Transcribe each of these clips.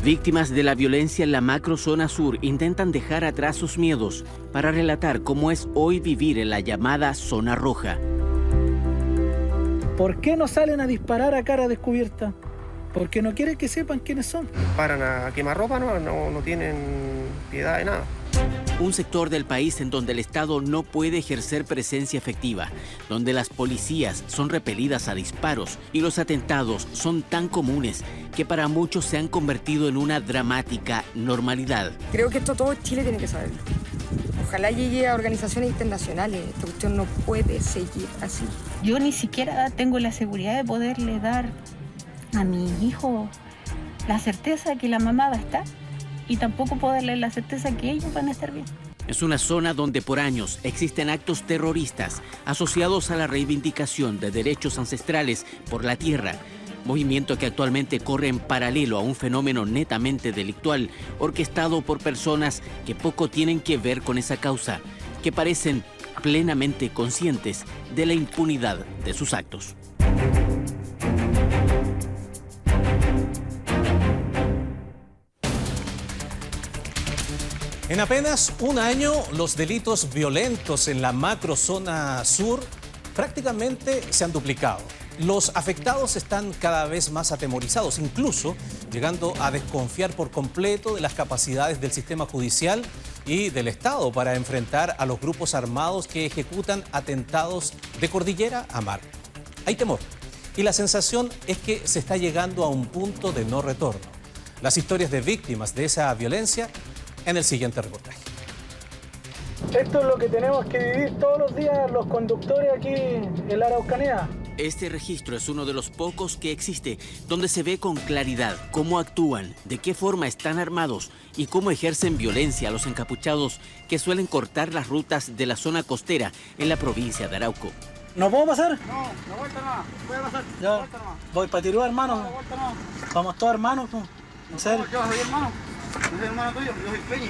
Víctimas de la violencia en la macrozona sur intentan dejar atrás sus miedos para relatar cómo es hoy vivir en la llamada zona roja. ¿Por qué no salen a disparar a cara descubierta? Porque no quieren que sepan quiénes son. Paran a quemarropa, no tienen piedad de nada. Un sector del país en donde el Estado no puede ejercer presencia efectiva, donde las policías son repelidas a disparos y los atentados son tan comunes que para muchos se han convertido en una dramática normalidad. Creo que esto todo Chile tiene que saberlo. Ojalá llegue a organizaciones internacionales. Esta cuestión no puede seguir así. Yo ni siquiera tengo la seguridad de poderle dar a mi hijo la certeza que la mamá va a estar. Y tampoco puedo darle la certeza que ellos van a estar bien. Es una zona donde por años existen actos terroristas asociados a la reivindicación de derechos ancestrales por la tierra, movimiento que actualmente corre en paralelo a un fenómeno netamente delictual orquestado por personas que poco tienen que ver con esa causa, que parecen plenamente conscientes de la impunidad de sus actos. En apenas un año, los delitos violentos en la macrozona sur prácticamente se han duplicado. Los afectados están cada vez más atemorizados, incluso llegando a desconfiar por completo de las capacidades del sistema judicial y del Estado para enfrentar a los grupos armados que ejecutan atentados de cordillera a mar. Hay temor y la sensación es que se está llegando a un punto de no retorno. Las historias de víctimas de esa violencia en el siguiente reportaje. Esto es lo que tenemos que vivir todos los días los conductores aquí en la Araucanía. Este registro es uno de los pocos que existe, donde se ve con claridad cómo actúan, de qué forma están armados y cómo ejercen violencia a los encapuchados que suelen cortar las rutas de la zona costera en la provincia de Arauco. ¿No puedo pasar? No, la vuelta no, voy a pasar. Ya, vuelta no. voy para Tirúa, hermano. La vuelta no. Vamos todos hermanos, tú. ¿En serio? Yo soy hermano. Yo soy hermano tuyo, yo soy Peñi.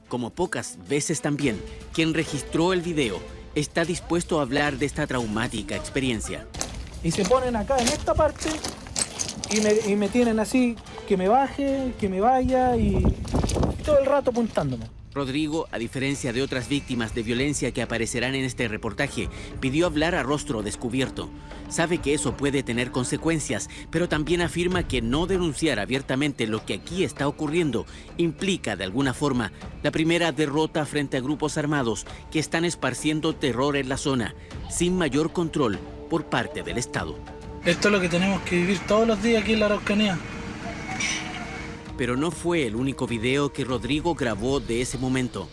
Como pocas veces también, quien registró el video está dispuesto a hablar de esta traumática experiencia. Y se ponen acá en esta parte y me tienen así, que me baje, que me vaya y todo el rato apuntándome. Rodrigo, a diferencia de otras víctimas de violencia que aparecerán en este reportaje, pidió hablar a rostro descubierto. Sabe que eso puede tener consecuencias, pero también afirma que no denunciar abiertamente lo que aquí está ocurriendo implica, de alguna forma, la primera derrota frente a grupos armados que están esparciendo terror en la zona, sin mayor control por parte del Estado. Esto es lo que tenemos que vivir todos los días aquí en la Araucanía. Pero no fue el único video que Rodrigo grabó de ese momento.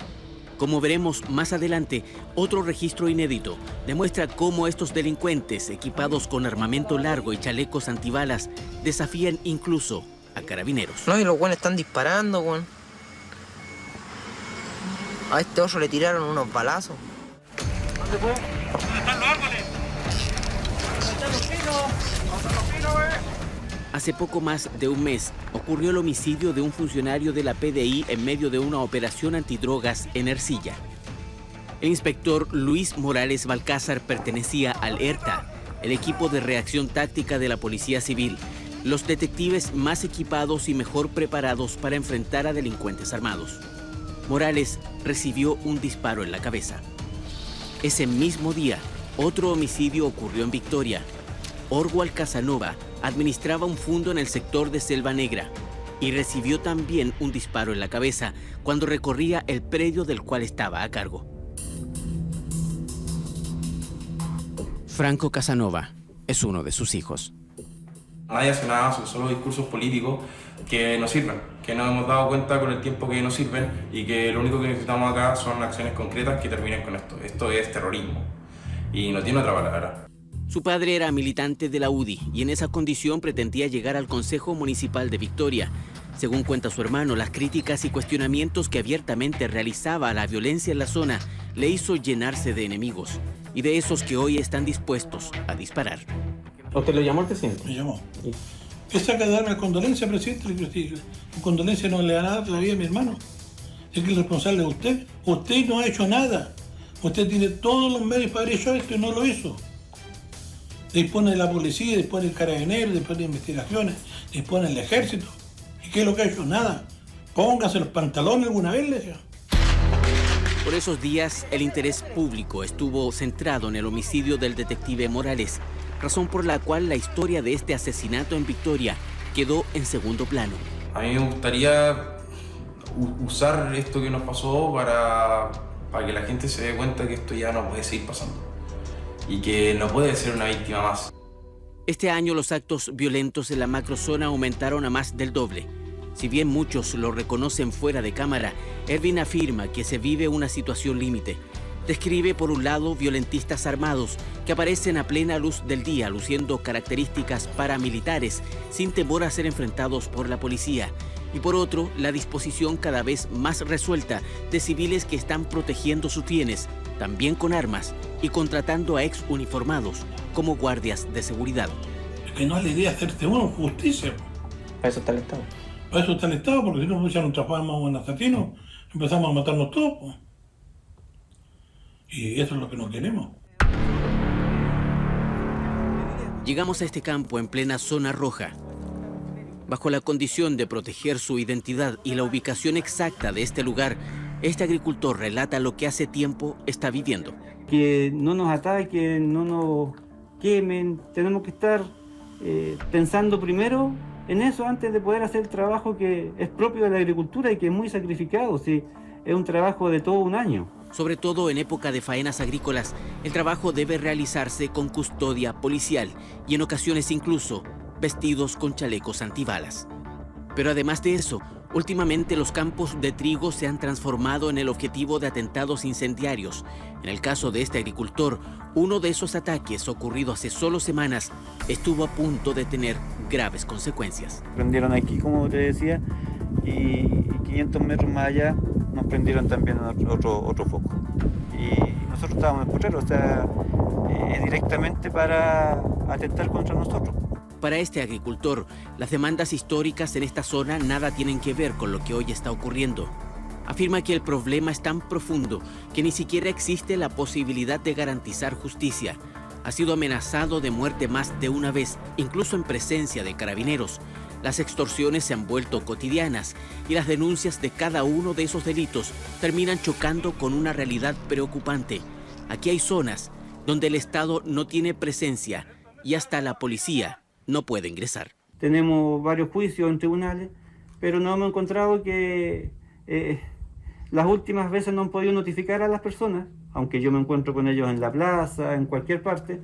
Como veremos más adelante, otro registro inédito demuestra cómo estos delincuentes, equipados con armamento largo y chalecos antibalas, desafían incluso a carabineros. No, y los buenos están disparando, weón. A este otro le tiraron unos balazos. ¿Dónde fue? ¿Dónde están los árboles? ¿Dónde están los pinos? ¿Dónde están los pinos, güey? Hace poco más de un mes ocurrió el homicidio de un funcionario de la PDI en medio de una operación antidrogas en Ercilla. El inspector Luis Morales Balcázar pertenecía al ERTA, el equipo de reacción táctica de la Policía Civil, los detectives más equipados y mejor preparados para enfrentar a delincuentes armados. Morales recibió un disparo en la cabeza. Ese mismo día, otro homicidio ocurrió en Victoria. Orwal Casanova administraba un fundo en el sector de Selva Negra y recibió también un disparo en la cabeza cuando recorría el predio del cual estaba a cargo. Franco Casanova es uno de sus hijos. Nadie hace nada, son solo discursos políticos que no sirven, que nos hemos dado cuenta con el tiempo que no sirven y que lo único que necesitamos acá son acciones concretas que terminen con esto. Esto es terrorismo y no tiene otra palabra. Su padre era militante de la UDI y en esa condición pretendía llegar al Consejo Municipal de Victoria. Según cuenta su hermano, las críticas y cuestionamientos que abiertamente realizaba a la violencia en la zona le hizo llenarse de enemigos y de esos que hoy están dispuestos a disparar. ¿A usted lo llamó el presidente? Me llamó. ¿Qué saca de darme condolencia, presidente? Condolencia no le va a dar la vida a mi hermano. Es que el responsable es usted. Usted no ha hecho nada. Usted tiene todos los medios para haber hecho esto y no lo hizo. Dispone de la policía, dispone del carabinero, dispone de investigaciones, dispone del ejército. ¿Y qué es lo que ha hecho? Nada. Póngase los pantalones alguna vez, le decía. Por esos días, el interés público estuvo centrado en el homicidio del detective Morales, razón por la cual la historia de este asesinato en Victoria quedó en segundo plano. A mí me gustaría usar esto que nos pasó para que la gente se dé cuenta que esto ya no puede seguir pasando y que no puede ser una víctima más. Este año los actos violentos en la macrozona aumentaron a más del doble. Si bien muchos lo reconocen fuera de cámara, Ervin afirma que se vive una situación límite. Describe por un lado violentistas armados que aparecen a plena luz del día luciendo características paramilitares sin temor a ser enfrentados por la policía. Y por otro, la disposición cada vez más resuelta de civiles que están protegiendo sus bienes, también con armas, y contratando a ex uniformados como guardias de seguridad. Es que no es la idea hacerte uno justicia. Para eso está el Estado. Para eso está el Estado, porque si no nos echan transformamos en asesinos, empezamos a matarnos todos, pues. Y eso es lo que no queremos. Llegamos a este campo en plena zona roja. Bajo la condición de proteger su identidad y la ubicación exacta de este lugar, este agricultor relata lo que hace tiempo está viviendo. Que no nos ataquen, no nos quemen, tenemos que estar pensando primero en eso antes de poder hacer el trabajo que es propio de la agricultura y que es muy sacrificado, sí, es un trabajo de todo un año. Sobre todo en época de faenas agrícolas, el trabajo debe realizarse con custodia policial y en ocasiones incluso vestidos con chalecos antibalas. Pero además de eso, últimamente los campos de trigo se han transformado en el objetivo de atentados incendiarios. En el caso de este agricultor, uno de esos ataques ocurrido hace solo semanas estuvo a punto de tener graves consecuencias. Prendieron aquí, como te decía, y 500 metros más allá nos prendieron también otro foco. Y nosotros estábamos en el potrero, o sea, directamente para atentar contra nosotros. Para este agricultor, las demandas históricas en esta zona nada tienen que ver con lo que hoy está ocurriendo. Afirma que el problema es tan profundo que ni siquiera existe la posibilidad de garantizar justicia. Ha sido amenazado de muerte más de una vez, incluso en presencia de carabineros. Las extorsiones se han vuelto cotidianas y las denuncias de cada uno de esos delitos terminan chocando con una realidad preocupante. Aquí hay zonas donde el Estado no tiene presencia y hasta la policía no puede ingresar. Tenemos varios juicios en tribunales, pero no hemos encontrado que las últimas veces no han podido notificar a las personas, aunque yo me encuentro con ellos en la plaza, en cualquier parte,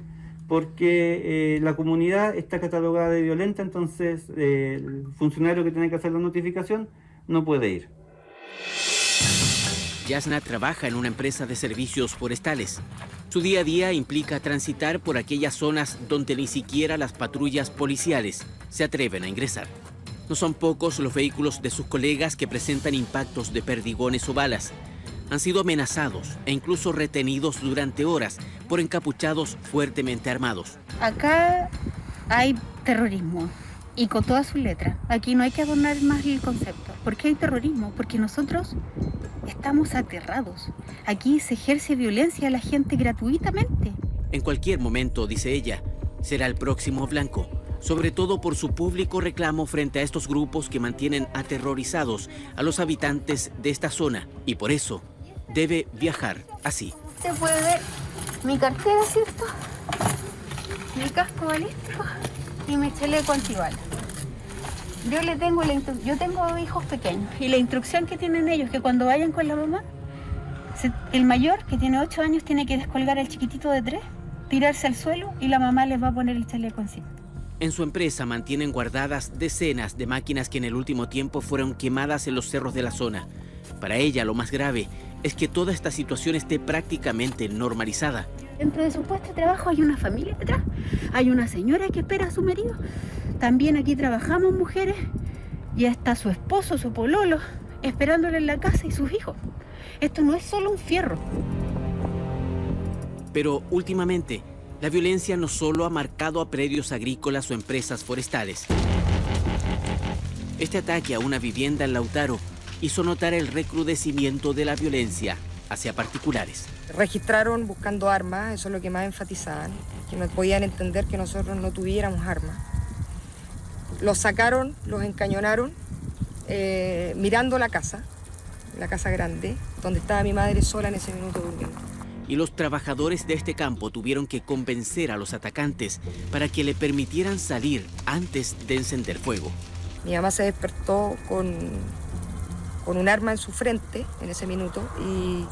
porque la comunidad está catalogada de violenta, entonces el funcionario que tiene que hacer la notificación no puede ir. Yasna trabaja en una empresa de servicios forestales. Su día a día implica transitar por aquellas zonas donde ni siquiera las patrullas policiales se atreven a ingresar. No son pocos los vehículos de sus colegas que presentan impactos de perdigones o balas. Han sido amenazados e incluso retenidos durante horas por encapuchados fuertemente armados. Acá hay terrorismo y con todas sus letras. Aquí no hay que adornar más el concepto. ¿Por qué hay terrorismo? Porque nosotros estamos aterrados. Aquí se ejerce violencia a la gente gratuitamente. En cualquier momento, dice ella, será el próximo blanco, sobre todo por su público reclamo frente a estos grupos que mantienen aterrorizados a los habitantes de esta zona y por eso debe viajar así. Se puede ver mi cartera, ¿cierto? Mi casco balístico y mi chaleco antibalas. Yo tengo hijos pequeños y la instrucción que tienen ellos que cuando vayan con la mamá, el mayor, que tiene 8 años, tiene que descolgar al chiquitito de 3, tirarse al suelo y la mamá les va a poner el chaleco encima. En su empresa mantienen guardadas decenas de máquinas que en el último tiempo fueron quemadas en los cerros de la zona. Para ella, lo más grave es que toda esta situación esté prácticamente normalizada. Dentro de su puesto de trabajo hay una familia detrás, hay una señora que espera a su marido. También aquí trabajamos mujeres y está su esposo, su pololo, esperándole en la casa y sus hijos. Esto no es solo un fierro. Pero últimamente, la violencia no solo ha marcado a predios agrícolas o empresas forestales. Este ataque a una vivienda en Lautaro hizo notar el recrudecimiento de la violencia hacia particulares. Registraron buscando armas, eso es lo que más enfatizaban, que no podían entender que nosotros no tuviéramos armas. Los sacaron, los encañonaron mirando la casa grande, donde estaba mi madre sola en ese minuto durmiendo. Y los trabajadores de este campo tuvieron que convencer a los atacantes para que le permitieran salir antes de encender fuego. Mi mamá se despertó con un arma en su frente en ese minuto y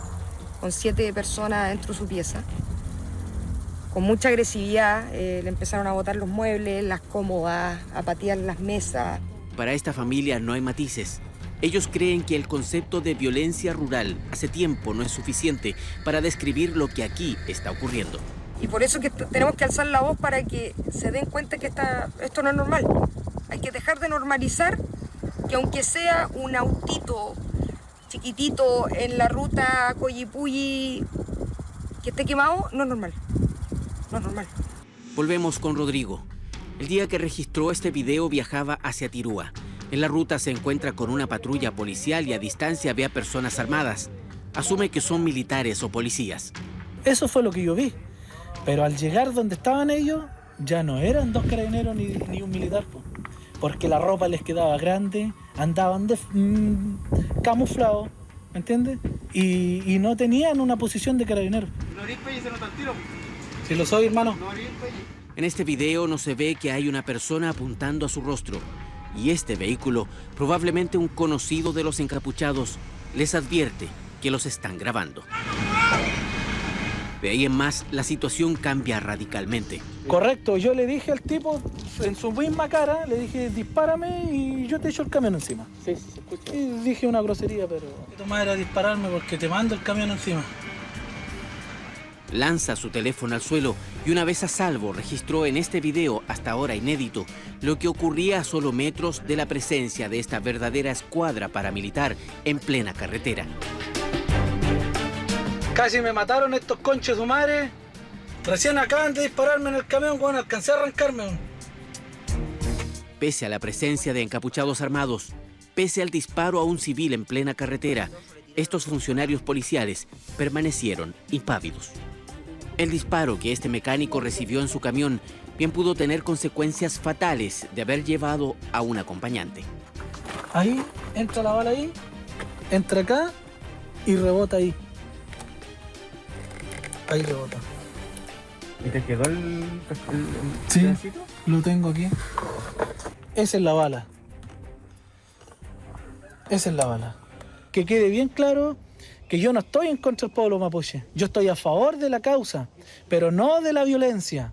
con 7 personas dentro de su pieza. Con mucha agresividad le empezaron a botar los muebles, las cómodas, a patear las mesas. Para esta familia no hay matices. Ellos creen que el concepto de violencia rural hace tiempo no es suficiente para describir lo que aquí está ocurriendo. Y por eso que tenemos que alzar la voz para que se den cuenta que esto no es normal. Hay que dejar de normalizar que aunque sea un autito chiquitito en la ruta Coyipulli que esté quemado, no es normal. No es normal. Volvemos con Rodrigo. El día que registró este video viajaba hacia Tirúa. En la ruta se encuentra con una patrulla policial y a distancia ve a personas armadas. Asume que son militares o policías. Eso fue lo que yo vi. Pero al llegar donde estaban ellos, ya no eran 2 carabineros ni un militar. Porque la ropa les quedaba grande, andaban camuflados, ¿me entiendes? Y no tenían una posición de carabineros. Si lo soy, hermano. En este video no se ve que hay una persona apuntando a su rostro. Y este vehículo, probablemente un conocido de los encapuchados, les advierte que los están grabando. De ahí en más, la situación cambia radicalmente. Correcto, yo le dije al tipo, en su misma cara, le dije, dispárame y yo te echo el camión encima. Sí, se escucha. Y dije una grosería, pero... Tu madre era dispararme porque te mando el camión encima. Lanza su teléfono al suelo y una vez a salvo registró en este video, hasta ahora inédito, lo que ocurría a solo metros de la presencia de esta verdadera escuadra paramilitar en plena carretera. Casi me mataron estos conches de su madre. Recién acaban de dispararme en el camión cuando alcancé a arrancarme. Pese a la presencia de encapuchados armados, pese al disparo a un civil en plena carretera, estos funcionarios policiales permanecieron impávidos. El disparo que este mecánico recibió en su camión bien pudo tener consecuencias fatales de haber llevado a un acompañante. Ahí, entra la bala ahí, entra acá y rebota ahí. Ahí rebota. ¿Y te quedó el sí, pedacito? Lo tengo aquí. Esa es la bala. Esa es la bala. Que quede bien claro que yo no estoy en contra del pueblo mapuche. Yo estoy a favor de la causa, pero no de la violencia,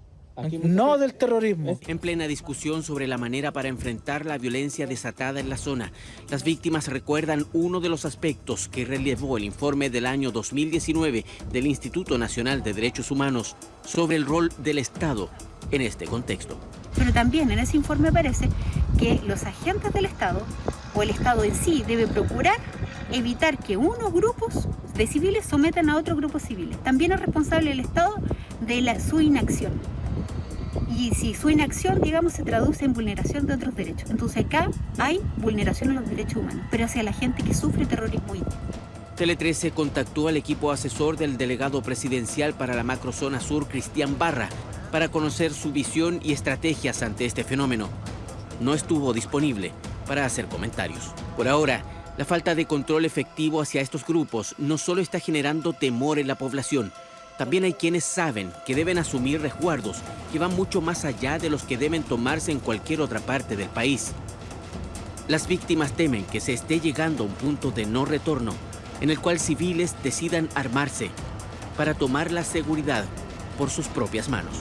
no del terrorismo. En plena discusión sobre la manera para enfrentar la violencia desatada en la zona, las víctimas recuerdan uno de los aspectos que relevó el informe del año 2019 del Instituto Nacional de Derechos Humanos sobre el rol del Estado en este contexto. Pero también en ese informe aparece que los agentes del Estado, o el Estado en sí, debe procurar evitar que unos grupos de civiles sometan a otros grupos civiles. También es responsable el Estado de su inacción. Y si su inacción, digamos, se traduce en vulneración de otros derechos. Entonces acá hay vulneración de los derechos humanos, pero hacia la gente que sufre terrorismo íntimo. Tele 13 contactó al equipo asesor del delegado presidencial para la macrozona sur, Cristian Barra, para conocer su visión y estrategias ante este fenómeno. No estuvo disponible para hacer comentarios. Por ahora, la falta de control efectivo hacia estos grupos no solo está generando temor en la población, también hay quienes saben que deben asumir resguardos que van mucho más allá de los que deben tomarse en cualquier otra parte del país. Las víctimas temen que se esté llegando a un punto de no retorno en el cual civiles decidan armarse para tomar la seguridad por sus propias manos.